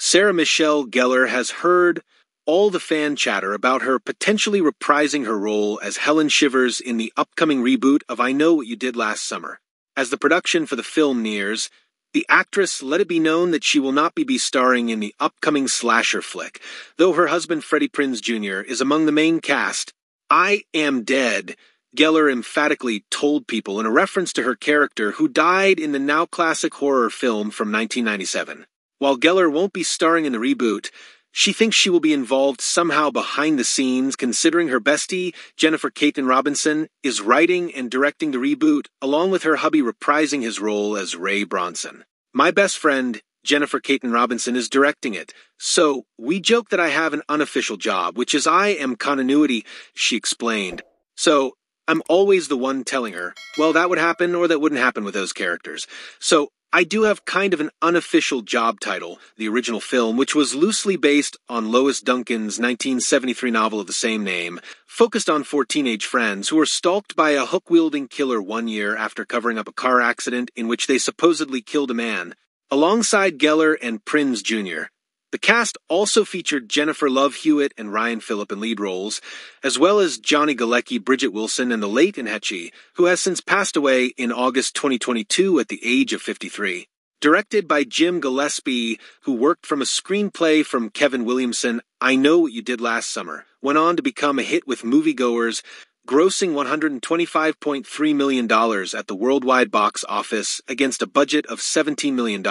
Sarah Michelle Gellar has heard all the fan chatter about her potentially reprising her role as Helen Shivers in the upcoming reboot of I Know What You Did Last Summer. As the production for the film nears, the actress let it be known that she will not be starring in the upcoming slasher flick, though her husband Freddie Prinze Jr. is among the main cast. "I am dead," Gellar emphatically told people in a reference to her character who died in the now classic horror film from 1997. While Gellar won't be starring in the reboot, she thinks she will be involved somehow behind the scenes, considering her bestie, Jennifer Kaytin Robinson, is writing and directing the reboot, along with her hubby reprising his role as Ray Bronson. "My best friend, Jennifer Kaytin Robinson, is directing it, so we joke that I have an unofficial job, which is I am continuity," she explained. "So I'm always the one telling her, well, that would happen or that wouldn't happen with those characters. So I do have kind of an unofficial job title, the original film, which was loosely based on Lois Duncan's 1973 novel of the same name, focused on 4 teenage friends who were stalked by a hook-wielding killer 1 year after covering up a car accident in which they supposedly killed a man." Alongside Gellar and Prinze Jr., the cast also featured Jennifer Love Hewitt and Ryan Phillip in lead roles, as well as Johnny Galecki, Bridget Wilson, and the late Nhechi, who has since passed away in August 2022 at the age of 53. Directed by Jim Gillespie, who worked from a screenplay from Kevin Williamson, I Know What You Did Last Summer, went on to become a hit with moviegoers, grossing $125.3 million at the worldwide box office against a budget of $17 million.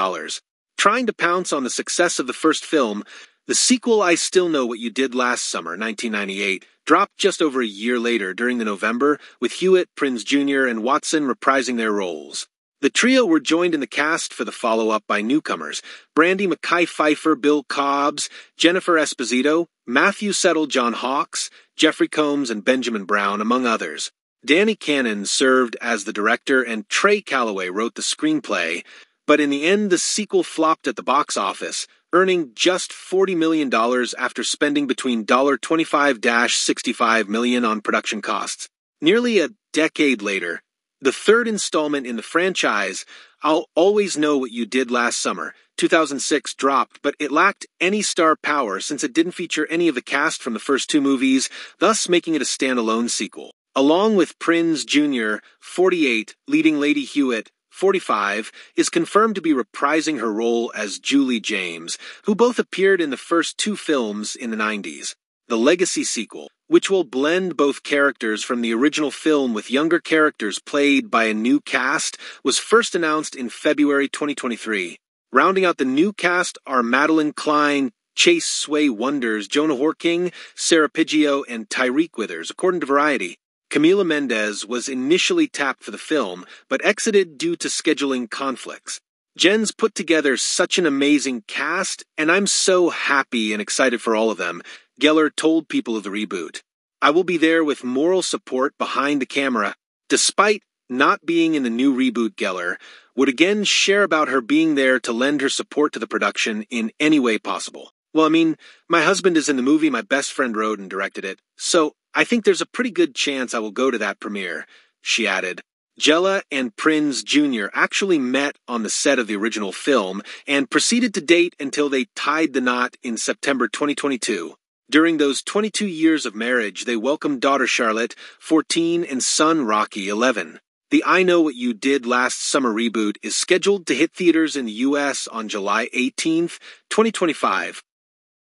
Trying to pounce on the success of the first film, the sequel I Still Know What You Did Last Summer, 1998, dropped just over a year later during the November, with Hewitt, Prinze Jr., and Watson reprising their roles. The trio were joined in the cast for the follow-up by newcomers, Brandy Mackay-Pfeiffer, Bill Cobbs, Jennifer Esposito, Matthew Settle, John Hawkes, Jeffrey Combs, and Benjamin Brown, among others. Danny Cannon served as the director and Trey Calloway wrote the screenplay, but in the end the sequel flopped at the box office, earning just $40 million after spending between $25–65 million on production costs. Nearly a decade later, the third installment in the franchise, I'll Always Know What You Did Last Summer, 2006, dropped, but it lacked any star power since it didn't feature any of the cast from the first 2 movies, thus making it a standalone sequel. Along with Prinze Jr., 48, leading Lady Hewitt, 45, is confirmed to be reprising her role as Julie James, who both appeared in the first 2 films in the 90s. The Legacy sequel, which will blend both characters from the original film with younger characters played by a new cast, was first announced in February 2023. Rounding out the new cast are Madeline Klein, Chase Sway Wonders, Jonah Horking, Sarah Piggio, and Tyreek Withers, according to Variety. Camila Mendez was initially tapped for the film, but exited due to scheduling conflicts. Jen's put together such an amazing cast, and I'm so happy and excited for all of them, Gellar told people of the reboot. "I will be there with moral support behind the camera." Despite not being in the new reboot, Gellar would again share about her being there to lend her support to the production in any way possible. "Well, I mean, my husband is in the movie, my best friend wrote and directed it, so I think there's a pretty good chance I will go to that premiere," she added. Gellar and Prinze Jr. actually met on the set of the original film and proceeded to date until they tied the knot in September 2022. During those 22 years of marriage, they welcomed daughter Charlotte, 14, and son Rocky, 11. The I Know What You Did Last Summer reboot is scheduled to hit theaters in the U.S. on July 18, 2025.